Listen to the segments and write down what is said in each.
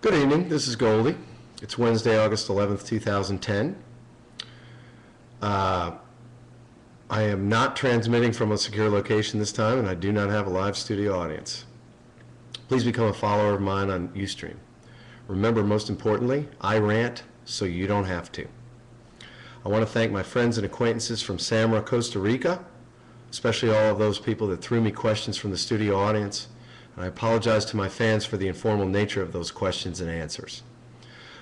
Good evening, this is Goldie. It's Wednesday, August 11th, 2010. I am not transmitting from a secure location this time, and I do not have a live studio audience. Please become a follower of mine on Ustream. Remember, most importantly, I rant so you don't have to. I want to thank my friends and acquaintances from Samara, Costa Rica, especially all of those people that threw me questions from the studio audience. And I apologize to my fans for the informal nature of those questions and answers.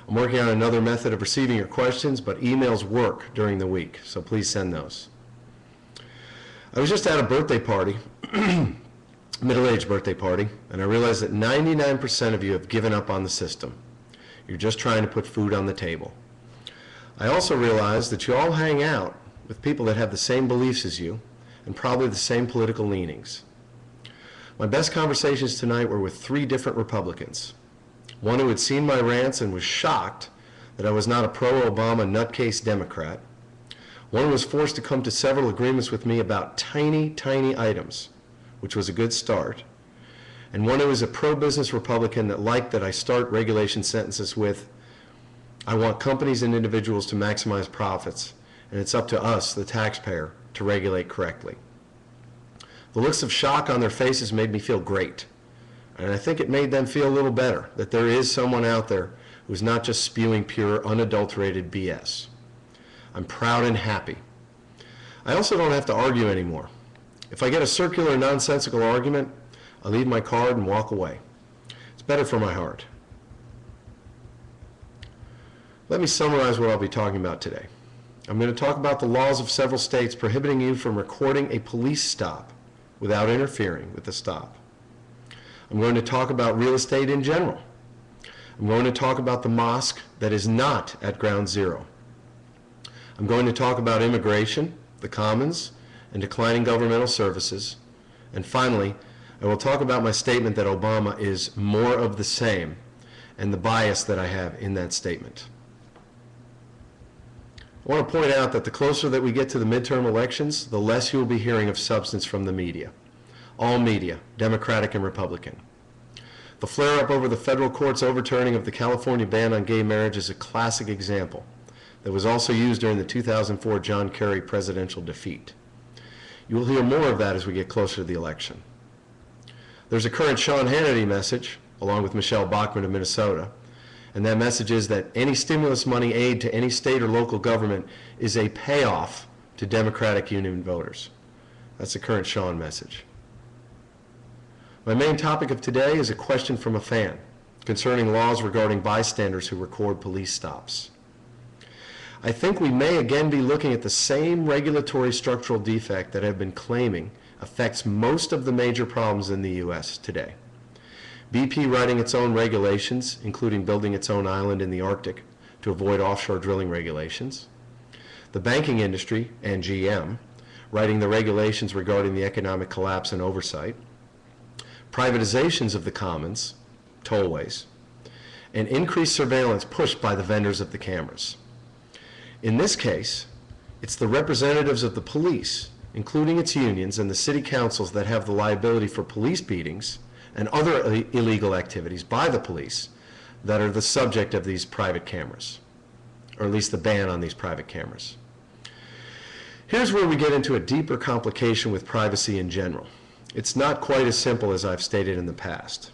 I'm working on another method of receiving your questions, but emails work during the week, so please send those. I was just at a birthday party, middle-aged birthday party, and I realized that 99% of you have given up on the system. You're just trying to put food on the table. I also realized that you all hang out with people that have the same beliefs as you and probably the same political leanings. My best conversations tonight were with 3 different Republicans. One who had seen my rants and was shocked that I was not a pro-Obama nutcase Democrat. One who was forced to come to several agreements with me about tiny items, which was a good start. And one who was a pro-business Republican that liked that I start regulation sentences with, "I want companies and individuals to maximize profits, and it's up to us, the taxpayer, to regulate correctly." The looks of shock on their faces made me feel great. And I think it made them feel a little better that there is someone out there who's not just spewing pure, unadulterated BS. I'm proud and happy. I also don't have to argue anymore. If I get a circular, nonsensical argument, I leave my card and walk away. It's better for my heart. Let me summarize what I'll be talking about today. I'm going to talk about the laws of several states prohibiting you from recording a police stop without interfering with the stop. I'm going to talk about real estate in general. I'm going to talk about the mosque that is not at ground zero. I'm going to talk about immigration, the commons, and declining governmental services. And finally, I will talk about my statement that Obama is more of the same and the bias that I have in that statement. I want to point out that the closer that we get to the midterm elections, the less you will be hearing of substance from the media. All media, Democratic and Republican. The flare-up over the federal court's overturning of the California ban on gay marriage is a classic example that was also used during the 2004 John Kerry presidential defeat. You will hear more of that as we get closer to the election. There's a current Sean Hannity message, along with Michelle Bachmann of Minnesota, and that message is that any stimulus money aid to any state or local government is a payoff to Democratic Union voters. That's the current Sean message. My main topic of today is a question from a fan concerning laws regarding bystanders who record police stops. I think we may again be looking at the same regulatory structural defect that I've been claiming affects most of the major problems in the U.S. today. BP writing its own regulations, including building its own island in the Arctic to avoid offshore drilling regulations. The banking industry and GM writing the regulations regarding the economic collapse and oversight. Privatizations of the commons, tollways, and increased surveillance pushed by the vendors of the cameras. In this case, it's the representatives of the police, including its unions and the city councils, that have the liability for police beatings and other illegal activities by the police that are the subject of these private cameras, or at least the ban on these private cameras. Here's where we get into a deeper complication with privacy in general. It's not quite as simple as I've stated in the past.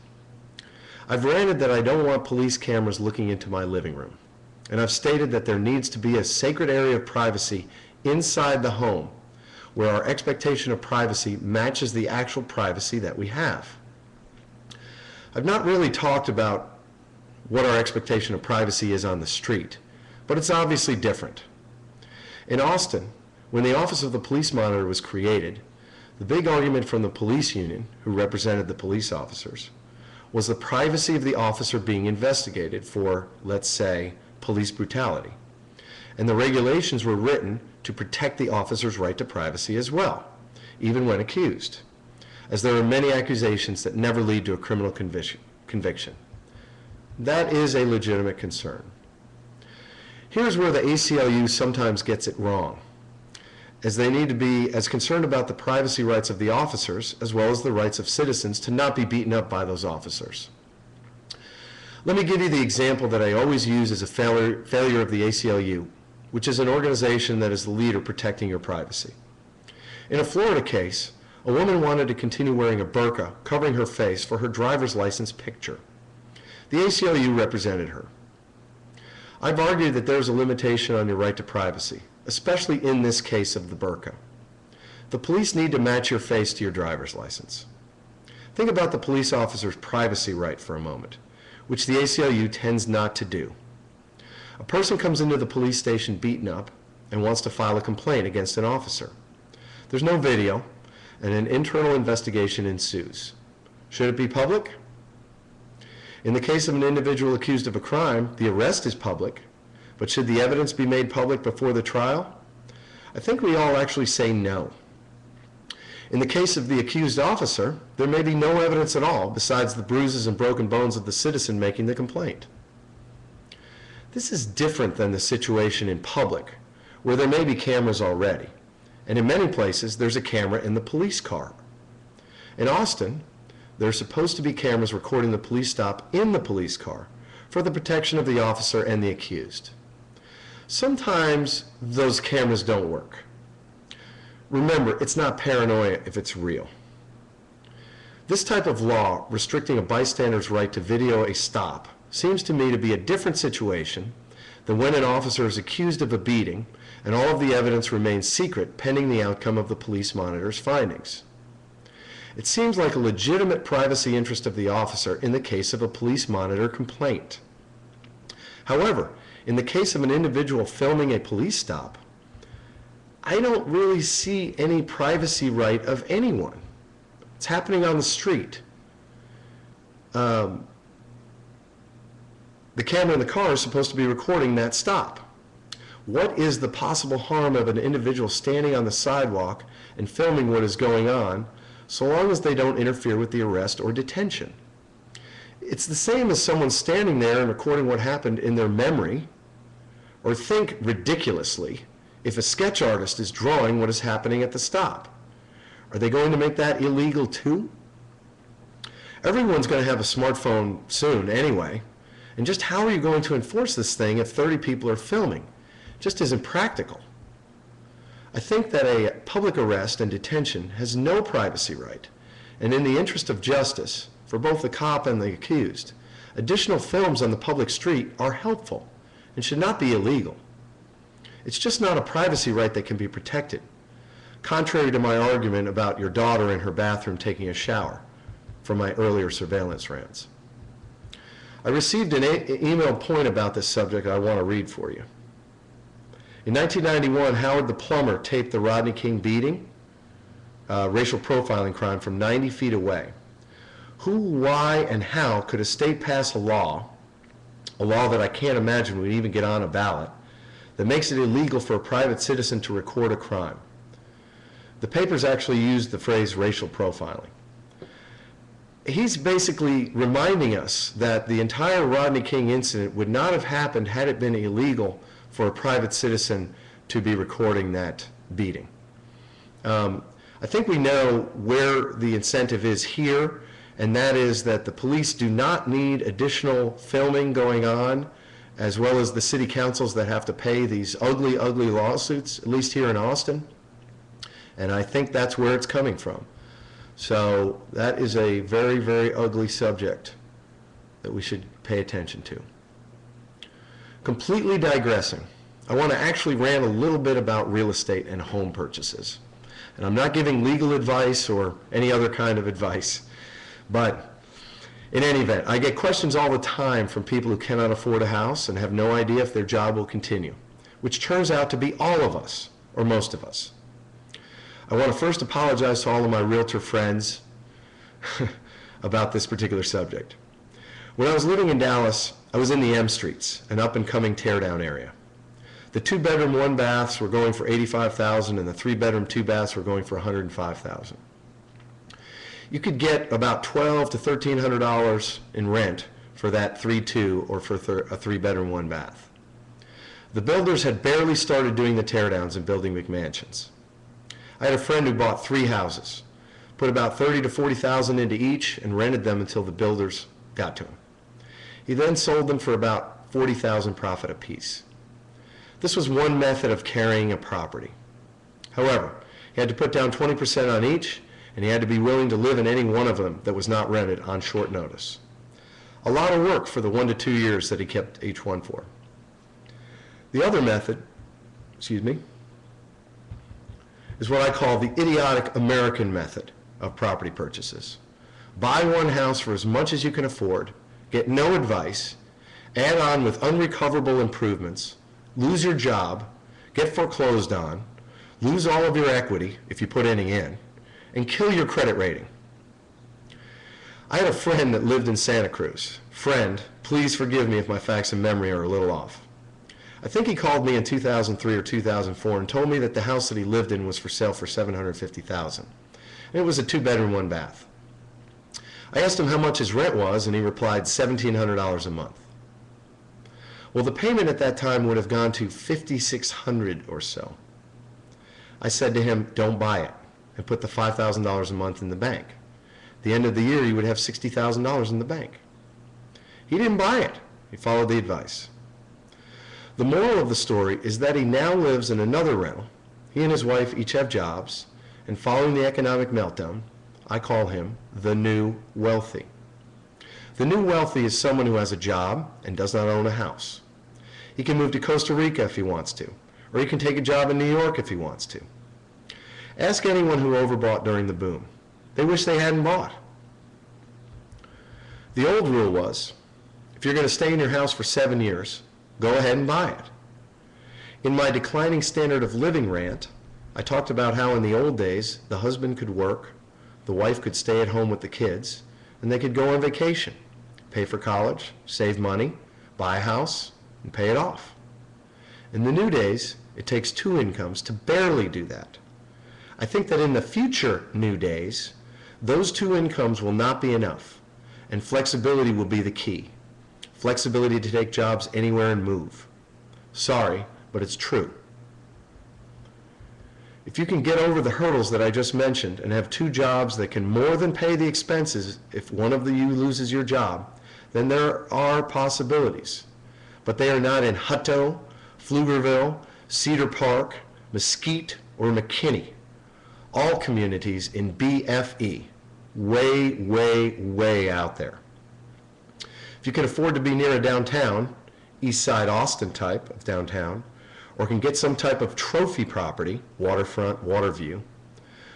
I've ranted that I don't want police cameras looking into my living room, and I've stated that there needs to be a sacred area of privacy inside the home where our expectation of privacy matches the actual privacy that we have. I've not really talked about what our expectation of privacy is on the street, but it's obviously different. In Austin, when the Office of the Police Monitor was created, the big argument from the police union, who represented the police officers, was the privacy of the officer being investigated for, let's say, police brutality. And the regulations were written to protect the officer's right to privacy as well, even when accused, as there are many accusations that never lead to a criminal conviction. That is a legitimate concern. Here's where the ACLU sometimes gets it wrong, as they need to be as concerned about the privacy rights of the officers as well as the rights of citizens to not be beaten up by those officers. Let me give you the example that I always use as a failure of the ACLU, which is an organization that is the leader protecting your privacy. In a Florida case, a woman wanted to continue wearing a burqa covering her face for her driver's license picture. The ACLU represented her. I've argued that there's a limitation on your right to privacy, especially in this case of the burqa. The police need to match your face to your driver's license. Think about the police officer's privacy right for a moment, which the ACLU tends not to do. A person comes into the police station beaten up and wants to file a complaint against an officer. There's no video, and an internal investigation ensues. Should it be public? In the case of an individual accused of a crime, the arrest is public, but should the evidence be made public before the trial? I think we all actually say no. In the case of the accused officer, there may be no evidence at all besides the bruises and broken bones of the citizen making the complaint. This is different than the situation in public, where there may be cameras already, and in many places there's a camera in the police car. In Austin, there are supposed to be cameras recording the police stop in the police car for the protection of the officer and the accused. Sometimes those cameras don't work. Remember, it's not paranoia if it's real. This type of law restricting a bystander's right to video a stop seems to me to be a different situation than when an officer is accused of a beating and all of the evidence remains secret pending the outcome of the police monitor's findings. It seems like a legitimate privacy interest of the officer in the case of a police monitor complaint. However, in the case of an individual filming a police stop, I don't really see any privacy right of anyone. It's happening on the street. The camera in the car is supposed to be recording that stop. What is the possible harm of an individual standing on the sidewalk and filming what is going on, so long as they don't interfere with the arrest or detention? It's the same as someone standing there and recording what happened in their memory, or think ridiculously if a sketch artist is drawing what is happening at the stop. Are they going to make that illegal too? Everyone's going to have a smartphone soon anyway, and just how are you going to enforce this thing if 30 people are filming? It just isn't practical. I think that a public arrest and detention has no privacy right, and in the interest of justice for both the cop and the accused, additional films on the public street are helpful and should not be illegal. It's just not a privacy right that can be protected, contrary to my argument about your daughter in her bathroom taking a shower from my earlier surveillance rants. I received an emailed point about this subject I want to read for you. In 1991, Howard the plumber taped the Rodney King beating, racial profiling crime, from 90 feet away. Who, why, and how could a state pass a law that I can't imagine would even get on a ballot, that makes it illegal for a private citizen to record a crime? The papers actually used the phrase racial profiling. He's basically reminding us that the entire Rodney King incident would not have happened had it been illegal for a private citizen to be recording that beating. I think we know where the incentive is here, and that is that the police do not need additional filming going on, as well as the city councils that have to pay these ugly, ugly lawsuits, at least here in Austin. And I think that's where it's coming from. So that is a very, very ugly subject that we should pay attention to. Completely digressing, I want to actually rant a little bit about real estate and home purchases. And I'm not giving legal advice or any other kind of advice, but in any event, I get questions all the time from people who cannot afford a house and have no idea if their job will continue, which turns out to be all of us, or most of us. I want to first apologize to all of my realtor friends about this particular subject. When I was living in Dallas, I was in the M Streets, an up-and-coming teardown area. The 2-bedroom, 1-baths were going for $85,000, and the 3-bedroom, 2-baths were going for $105,000. You could get about $1,200 to $1,300 in rent for that 3-2 or for a 3-bedroom, 1-bath. The builders had barely started doing the teardowns and building McMansions. I had a friend who bought 3 houses, put about $30,000 to $40,000 into each, and rented them until the builders got to him. He then sold them for about $40,000 profit apiece. This was one method of carrying a property. However, he had to put down 20% on each, and he had to be willing to live in any one of them that was not rented on short notice. A lot of work for the 1 to 2 years that he kept each one for. The other method, is what I call the idiotic American method of property purchases. Buy one house for as much as you can afford, get no advice, add on with unrecoverable improvements, lose your job, get foreclosed on, lose all of your equity if you put any in, and kill your credit rating. I had a friend that lived in Santa Cruz. Friend, please forgive me if my facts and memory are a little off. I think he called me in 2003 or 2004 and told me that the house that he lived in was for sale for $750,000. And it was a 2-bedroom, 1-bath. I asked him how much his rent was, and he replied $1,700 a month. Well, the payment at that time would have gone to $5,600 or so. I said to him, don't buy it, and put the $5,000 a month in the bank. At the end of the year, you would have $60,000 in the bank. He didn't buy it. He followed the advice. The moral of the story is that he now lives in another rental. He and his wife each have jobs, and following the economic meltdown, I call him the new wealthy. The new wealthy is someone who has a job and does not own a house. He can move to Costa Rica if he wants to, or he can take a job in New York if he wants to. Ask anyone who overbought during the boom. They wish they hadn't bought. The old rule was, if you're going to stay in your house for 7 years, go ahead and buy it. In my declining standard of living rant, I talked about how in the old days, the husband could work, the wife could stay at home with the kids, and they could go on vacation, pay for college, save money, buy a house, and pay it off. In the new days, it takes 2 incomes to barely do that. I think that in the future new days, those 2 incomes will not be enough, and flexibility will be the key. Flexibility to take jobs anywhere and move. Sorry, but it's true. If you can get over the hurdles that I just mentioned and have 2 jobs that can more than pay the expenses if one of you loses your job, then there are possibilities. But they are not in Hutto, Pflugerville, Cedar Park, Mesquite, or McKinney. All communities in BFE, way, way, way out there. If you can afford to be near a downtown, East Side Austin type of downtown, or can get some type of trophy property, waterfront, water view,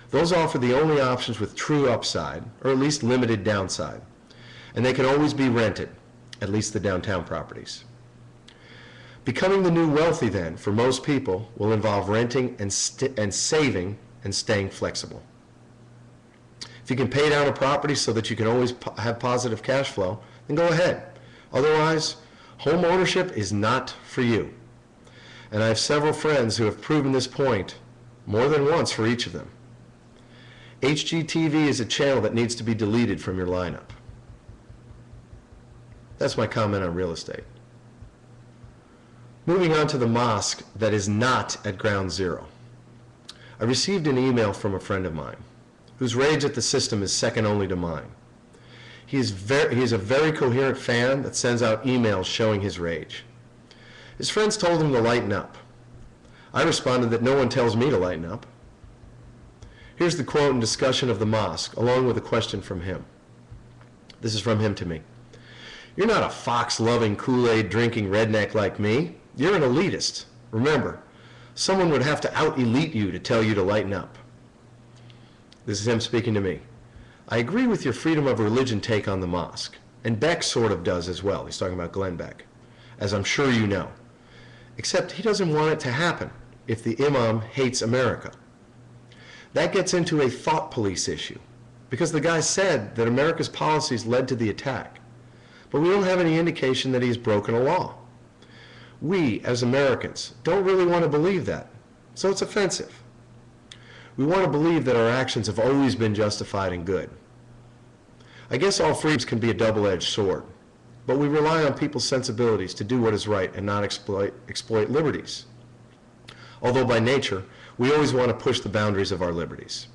those offer the only options with true upside, or at least limited downside. And they can always be rented, at least the downtown properties. Becoming the new wealthy then, for most people, will involve renting and saving and staying flexible. If you can pay down a property so that you can always have positive cash flow, then go ahead. Otherwise, home ownership is not for you. And I have several friends who have proven this point more than once for each of them. HGTV is a channel that needs to be deleted from your lineup. That's my comment on real estate. Moving on to the mosque that is not at ground zero. I received an email from a friend of mine whose rage at the system is second only to mine. He is a very coherent fan that sends out emails showing his rage. His friends told him to lighten up. I responded that no one tells me to lighten up. Here's the quote and discussion of the mosque, along with a question from him. This is from him to me. You're not a fox-loving, Kool-Aid drinking redneck like me. You're an elitist. Remember, someone would have to out-elite you to tell you to lighten up. This is him speaking to me. I agree with your freedom of religion take on the mosque, and Beck sort of does as well. He's talking about Glenn Beck, as I'm sure you know. Except he doesn't want it to happen if the imam hates America. That gets into a thought police issue, because the guy said that America's policies led to the attack, but we don't have any indication that he's broken a law. We, as Americans, don't really want to believe that, so it's offensive. We want to believe that our actions have always been justified and good. I guess all freedoms can be a double-edged sword, but we rely on people's sensibilities to do what is right and not exploit liberties. Although by nature, we always want to push the boundaries of our liberties.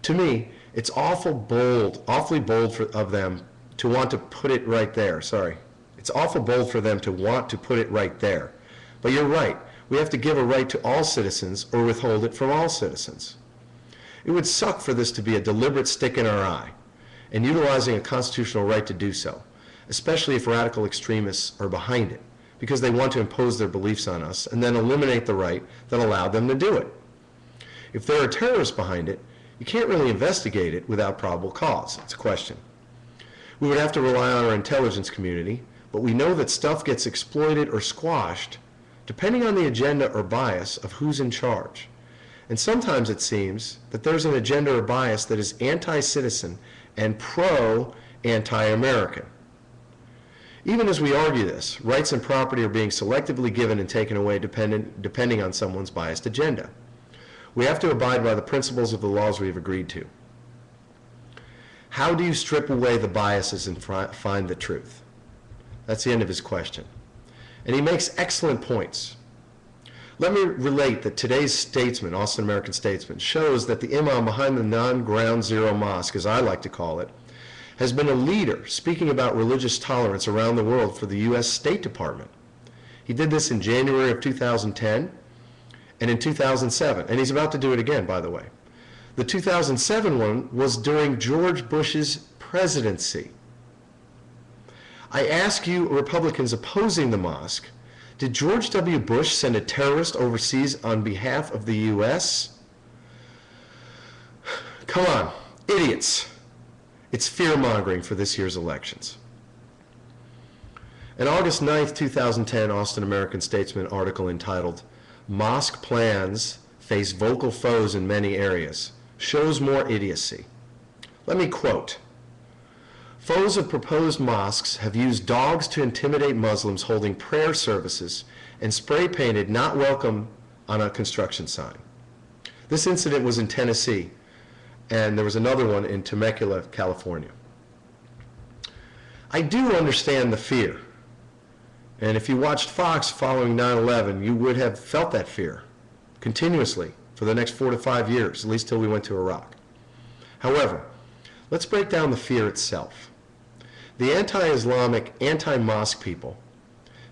To me, it's awfully bold of them to want to put it right there. Sorry. It's awful bold for them to want to put it right there. But you're right. We have to give a right to all citizens or withhold it from all citizens. It would suck for this to be a deliberate stick in our eye, and utilizing a constitutional right to do so, especially if radical extremists are behind it, because they want to impose their beliefs on us and then eliminate the right that allowed them to do it. If there are terrorists behind it, you can't really investigate it without probable cause. It's a question. We would have to rely on our intelligence community, but we know that stuff gets exploited or squashed depending on the agenda or bias of who's in charge. And sometimes it seems that there's an agenda or bias that is anti-citizen and pro-anti-American. Even as we argue this, rights and property are being selectively given and taken away depending on someone's biased agenda. We have to abide by the principles of the laws we have agreed to. How do you strip away the biases and find the truth? That's the end of his question. And he makes excellent points. Let me relate that today's statesman, Austin American Statesman, shows that the imam behind the non-ground zero mosque, as I like to call it, has been a leader speaking about religious tolerance around the world for the U.S. State Department. He did this in January of 2010 and in 2007, and he's about to do it again, by the way. The 2007 one was during George Bush's presidency. I ask you, Republicans opposing the mosque, did George W. Bush send a terrorist overseas on behalf of the U.S.? Come on, idiots. It's fear-mongering for this year's elections. An August 9th, 2010 Austin American Statesman article entitled, "Mosque Plans Face Vocal Foes in Many Areas," shows more idiocy. Let me quote, "Foes of proposed mosques have used dogs to intimidate Muslims holding prayer services and spray-painted 'Not Welcome' on a construction sign." This incident was in Tennessee, and there was another one in Temecula, California. I do understand the fear, and if you watched Fox following 9/11, you would have felt that fear continuously for the next 4 to 5 years, at least till we went to Iraq. However, let's break down the fear itself. The anti-Islamic, anti-mosque people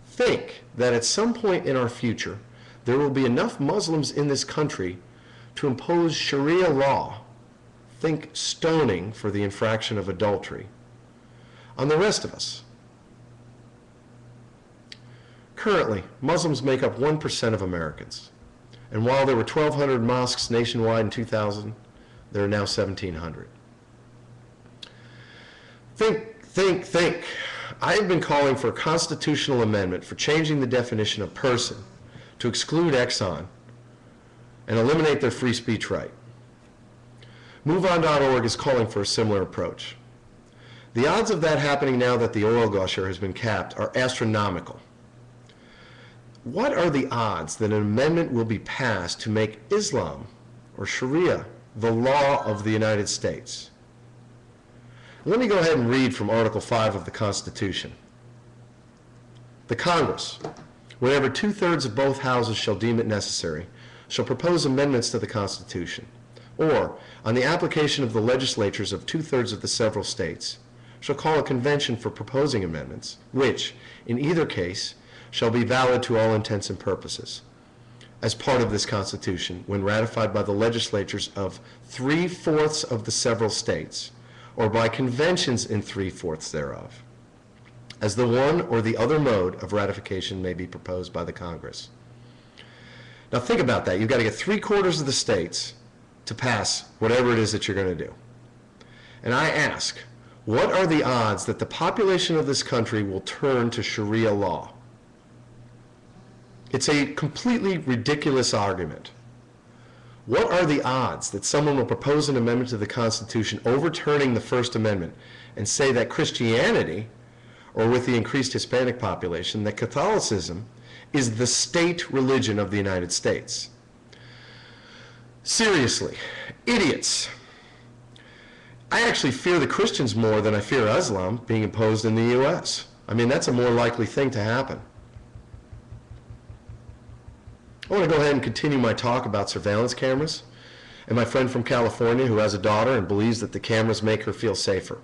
think that at some point in our future, there will be enough Muslims in this country to impose Sharia law, think stoning for the infraction of adultery, on the rest of us. Currently, Muslims make up 1% of Americans. And while there were 1,200 mosques nationwide in 2000, there are now 1,700. Think. I have been calling for a constitutional amendment for changing the definition of person to exclude Exxon and eliminate their free speech right. MoveOn.org is calling for a similar approach. The odds of that happening now that the oil gusher has been capped are astronomical. What are the odds that an amendment will be passed to make Islam or Sharia the law of the United States? Let me go ahead and read from Article 5 of the Constitution. The Congress, whenever 2/3 of both houses shall deem it necessary, shall propose amendments to the Constitution, or, on the application of the legislatures of 2/3 of the several states, shall call a convention for proposing amendments, which, in either case, shall be valid to all intents and purposes, as part of this Constitution, when ratified by the legislatures of 3/4 of the several states, or by conventions in 3/4 thereof, as the one or the other mode of ratification may be proposed by the Congress. Now think about that. You've got to get 3/4 of the states to pass whatever it is that you're going to do. And I ask, what are the odds that the population of this country will turn to Sharia law? It's a completely ridiculous argument. What are the odds that someone will propose an amendment to the Constitution overturning the First Amendment and say that Christianity, or with the increased Hispanic population, that Catholicism is the state religion of the United States? Seriously, idiots. I actually fear the Christians more than I fear Islam being imposed in the U.S. I mean, that's a more likely thing to happen. I want to go ahead and continue my talk about surveillance cameras and my friend from California who has a daughter and believes that the cameras make her feel safer.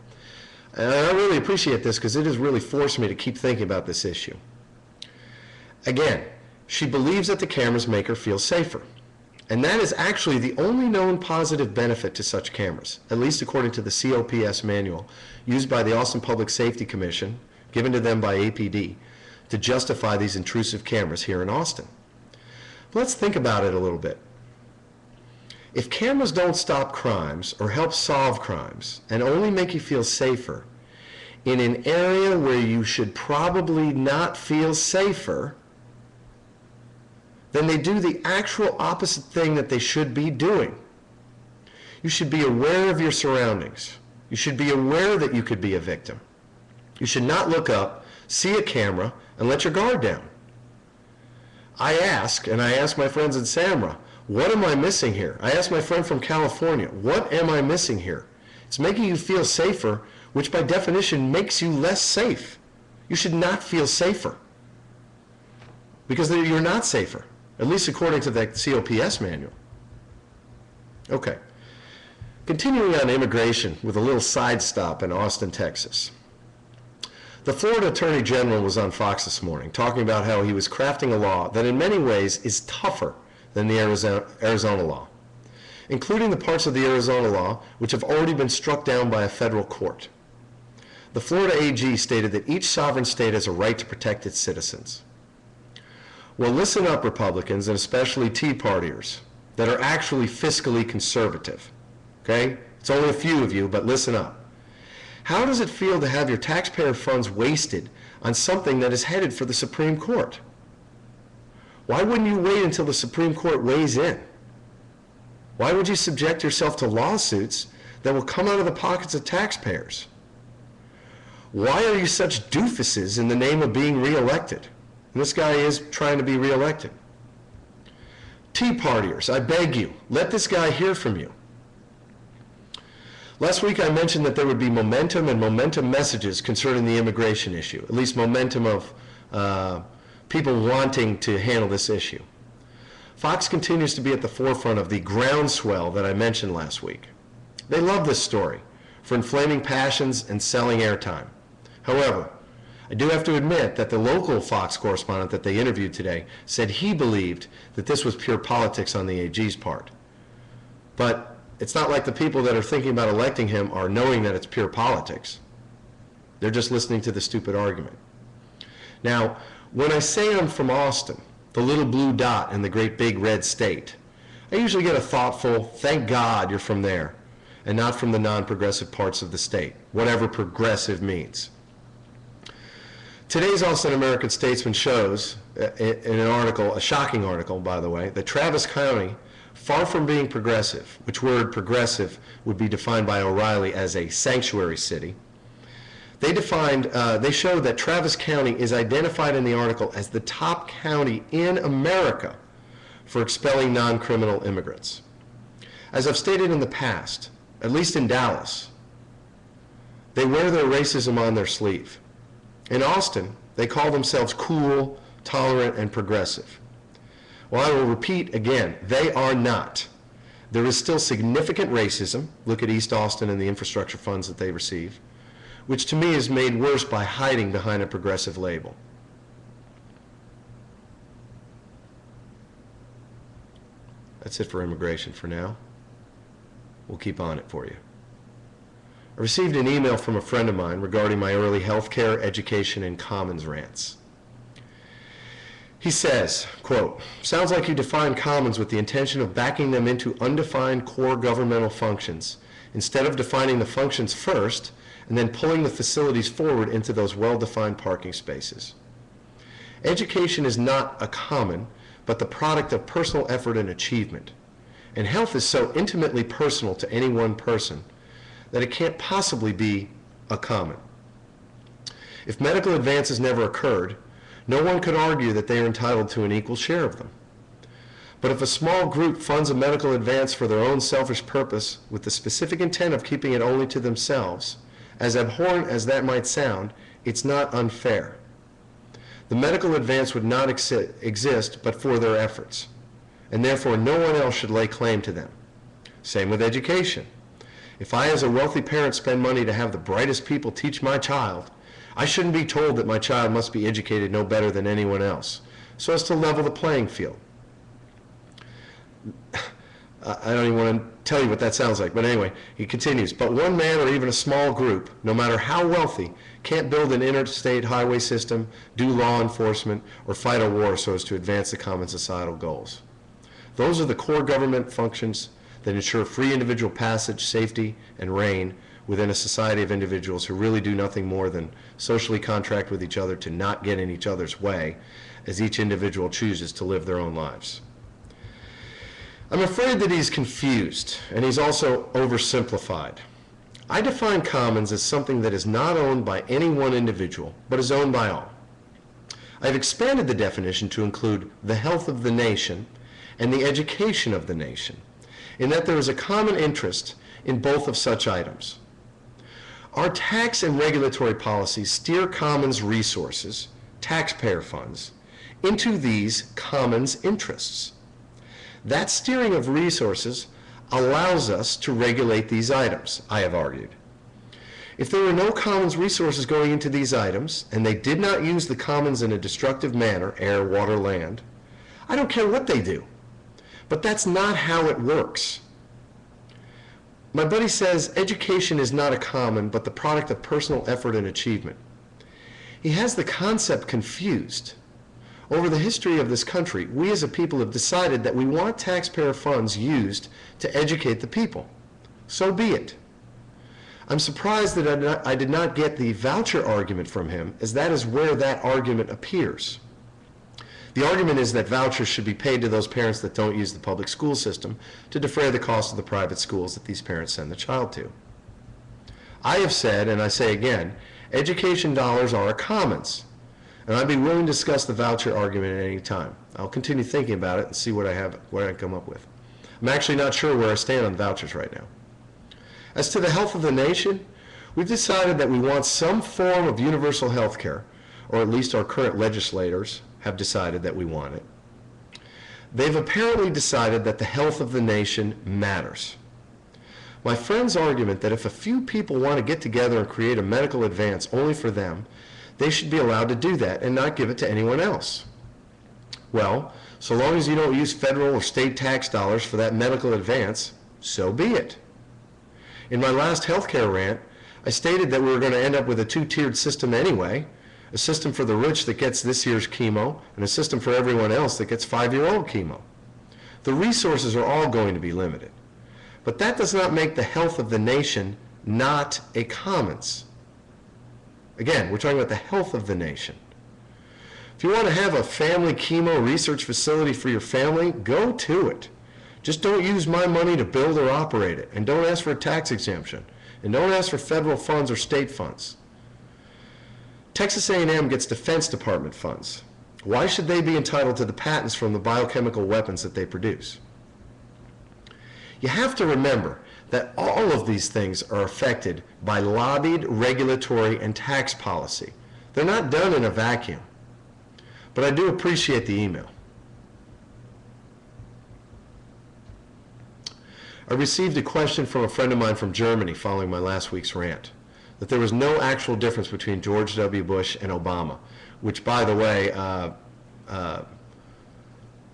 And I really appreciate this because it has really forced me to keep thinking about this issue. Again, she believes that the cameras make her feel safer. And that is actually the only known positive benefit to such cameras, at least according to the COPS manual used by the Austin Public Safety Commission, given to them by APD, to justify these intrusive cameras here in Austin. But let's think about it a little bit. If cameras don't stop crimes or help solve crimes and only make you feel safer in an area where you should probably not feel safer, then they do the actual opposite thing that they should be doing. You should be aware of your surroundings. You should be aware that you could be a victim. You should not look up, see a camera, and let your guard down. I ask my friends in Samra, what am I missing here? I ask my friend from California, what am I missing here? It's making you feel safer, which by definition makes you less safe. You should not feel safer because you're not safer, at least according to the COPS manual. Okay. Continuing on immigration with a little side stop in Austin, Texas. The Florida Attorney General was on Fox this morning talking about how he was crafting a law that in many ways is tougher than the Arizona law, including the parts of the Arizona law which have already been struck down by a federal court. The Florida AG stated that each sovereign state has a right to protect its citizens. Well, listen up, Republicans, and especially Tea Partiers that are actually fiscally conservative. Okay? It's only a few of you, but listen up. How does it feel to have your taxpayer funds wasted on something that is headed for the Supreme Court? Why wouldn't you wait until the Supreme Court weighs in? Why would you subject yourself to lawsuits that will come out of the pockets of taxpayers? Why are you such doofuses in the name of being reelected? And this guy is trying to be reelected. Tea Partiers, I beg you, let this guy hear from you. Last week I mentioned that there would be momentum and momentum messages concerning the immigration issue, at least momentum of people wanting to handle this issue. Fox continues to be at the forefront of the groundswell that I mentioned last week. They love this story for inflaming passions and selling airtime. However, I do have to admit that the local Fox correspondent that they interviewed today said he believed that this was pure politics on the AG's part. But it's not like the people that are thinking about electing him are knowing that it's pure politics. They're just listening to the stupid argument. Now, when I say I'm from Austin, the little blue dot in the great big red state, I usually get a thoughtful, thank God you're from there, and not from the non-progressive parts of the state, whatever progressive means. Today's Austin American Statesman shows, in an article, a shocking article, by the way, that Travis County, far from being progressive, which word progressive would be defined by O'Reilly as a sanctuary city, they showed that Travis County is identified in the article as the top county in America for expelling non-criminal immigrants. As I've stated in the past, at least in Dallas, they wear their racism on their sleeve. In Austin, they call themselves cool, tolerant, and progressive. Well, I will repeat again, they are not. There is still significant racism. Look at East Austin and the infrastructure funds that they receive, which to me is made worse by hiding behind a progressive label. That's it for immigration for now. We'll keep on it for you. I received an email from a friend of mine regarding my early health care, education, and commons rants. He says, quote, sounds like you define commons with the intention of backing them into undefined core governmental functions, instead of defining the functions first and then pulling the facilities forward into those well-defined parking spaces. Education is not a common, but the product of personal effort and achievement. And health is so intimately personal to any one person that it can't possibly be a common. If medical advances never occurred, no one could argue that they are entitled to an equal share of them. But if a small group funds a medical advance for their own selfish purpose with the specific intent of keeping it only to themselves, as abhorrent as that might sound, it's not unfair. The medical advance would not exist but for their efforts, and therefore no one else should lay claim to them. Same with education. If I, as a wealthy parent, spend money to have the brightest people teach my child, I shouldn't be told that my child must be educated no better than anyone else, so as to level the playing field. I don't even want to tell you what that sounds like, but anyway, he continues, but one man or even a small group, no matter how wealthy, can't build an interstate highway system, do law enforcement, or fight a war so as to advance the common societal goals. Those are the core government functions that ensure free individual passage, safety, and reign within a society of individuals who really do nothing more than socially contract with each other to not get in each other's way as each individual chooses to live their own lives. I'm afraid that he's confused, and he's also oversimplified. I define commons as something that is not owned by any one individual, but is owned by all. I've expanded the definition to include the health of the nation and the education of the nation, in that there is a common interest in both of such items. Our tax and regulatory policies steer commons resources, taxpayer funds, into these commons interests. That steering of resources allows us to regulate these items, I have argued. If there were no commons resources going into these items, and they did not use the commons in a destructive manner, air, water, land, I don't care what they do. But that's not how it works. My buddy says education is not a common, but the product of personal effort and achievement. He has the concept confused. Over the history of this country, we as a people have decided that we want taxpayer funds used to educate the people. So be it. I'm surprised that I did not get the voucher argument from him, as that is where that argument appears. The argument is that vouchers should be paid to those parents that don't use the public school system to defray the cost of the private schools that these parents send the child to. I have said, and I say again, education dollars are a commons. And I'd be willing to discuss the voucher argument at any time. I'll continue thinking about it and see what I come up with. I'm actually not sure where I stand on vouchers right now. As to the health of the nation, we've decided that we want some form of universal health care, or at least our current legislators have decided that we want it. They've apparently decided that the health of the nation matters. My friend's argument that if a few people want to get together and create a medical advance only for them, they should be allowed to do that and not give it to anyone else. Well, so long as you don't use federal or state tax dollars for that medical advance, so be it. In my last healthcare rant, I stated that we were going to end up with a two-tiered system anyway, a system for the rich that gets this year's chemo, and a system for everyone else that gets 5-year-old chemo. The resources are all going to be limited. But that does not make the health of the nation not a commons. Again, we're talking about the health of the nation. If you want to have a family chemo research facility for your family, go to it. Just don't use my money to build or operate it, and don't ask for a tax exemption, and don't ask for federal funds or state funds. Texas A&M gets Defense Department funds. Why should they be entitled to the patents from the biochemical weapons that they produce? You have to remember that all of these things are affected by lobbied regulatory and tax policy. They're not done in a vacuum. But I do appreciate the email. I received a question from a friend of mine from Germany following my last week's rant, that there was no actual difference between George W. Bush and Obama, which, by the way,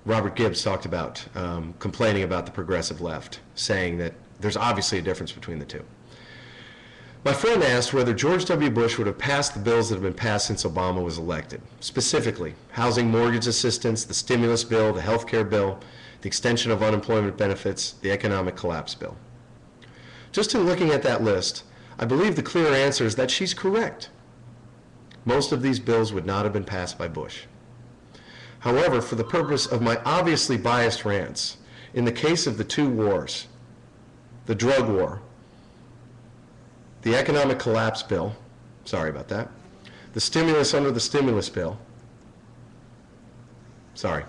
Robert Gibbs talked about, complaining about the progressive left, saying that there's obviously a difference between the two. My friend asked whether George W. Bush would have passed the bills that have been passed since Obama was elected, specifically housing mortgage assistance, the stimulus bill, the health care bill, the extension of unemployment benefits, the economic collapse bill. Just in looking at that list, I believe the clear answer is that she's correct. Most of these bills would not have been passed by Bush. However, for the purpose of my obviously biased rants, in the case of the two wars, the drug war, the economic collapse bill, sorry about that, the stimulus under the stimulus bill, sorry.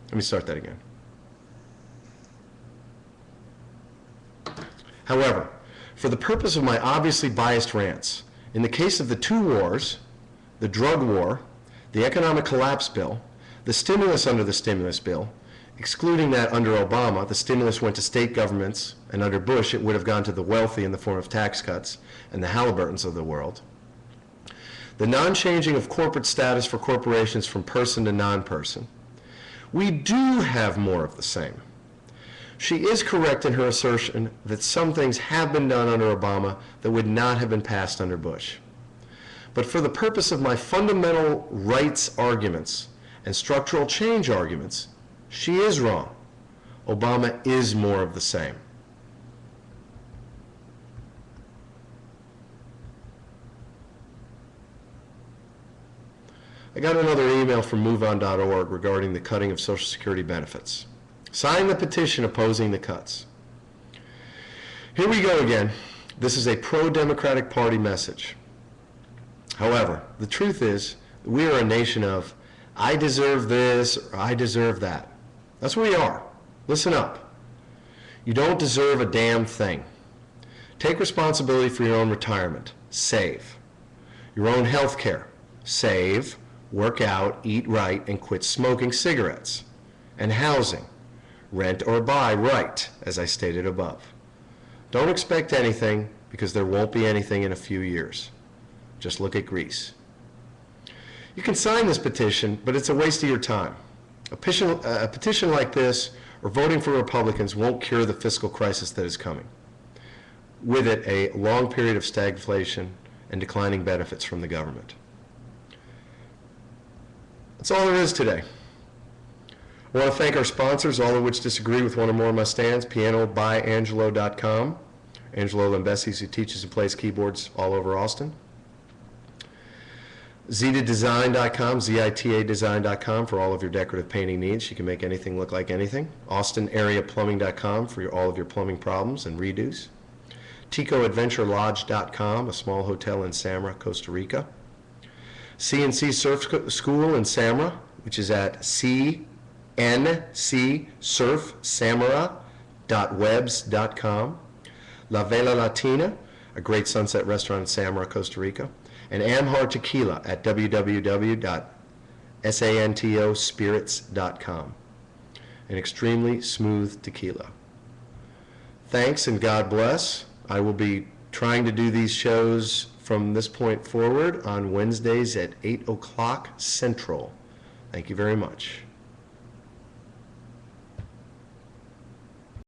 Let me start that again. However, for the purpose of my obviously biased rants, in the case of the two wars, the drug war, the economic collapse bill, the stimulus under the stimulus bill, Excluding that, under Obama, the stimulus went to state governments, and under Bush, it would have gone to the wealthy in the form of tax cuts and the Halliburtons of the world. The non-changing of corporate status for corporations from person to non-person. We do have more of the same. She is correct in her assertion that some things have been done under Obama that would not have been passed under Bush. But for the purpose of my fundamental rights arguments and structural change arguments, she is wrong. Obama is more of the same. I got another email from MoveOn.org regarding the cutting of Social Security benefits. Sign the petition opposing the cuts. Here we go again. This is a pro-Democratic Party message. However, the truth is, we are a nation of, I deserve this, or I deserve that. That's what we are. Listen up. You don't deserve a damn thing. Take responsibility for your own retirement. Save. Your own health care. Save. Work out, eat right, and quit smoking cigarettes. And housing. Rent or buy right, as I stated above. Don't expect anything, because there won't be anything in a few years. Just look at Greece. You can sign this petition, but it's a waste of your time. A petition like this, or voting for Republicans, won't cure the fiscal crisis that is coming. With it, a long period of stagflation and declining benefits from the government. That's all there is today. I want to thank our sponsors, all of which disagree with one or more of my stands. PianoByAngelo.com. Angelo Lambesi, who teaches and plays keyboards all over Austin. ZitaDesign.com, Z-I-T-A Design.com for all of your decorative painting needs. She can make anything look like anything. AustinAreaPlumbing.com for all of your plumbing problems and redos. TicoAdventureLodge.com, a small hotel in Samara, Costa Rica. CNC Surf School in Samara, which is at cncsurfsamara.webs.com. La Vela Latina, a great sunset restaurant in Samara, Costa Rica. And Amhar Tequila at www.santospirits.com. An extremely smooth tequila. Thanks and God bless. I will be trying to do these shows from this point forward on Wednesdays at 8 o'clock Central. Thank you very much.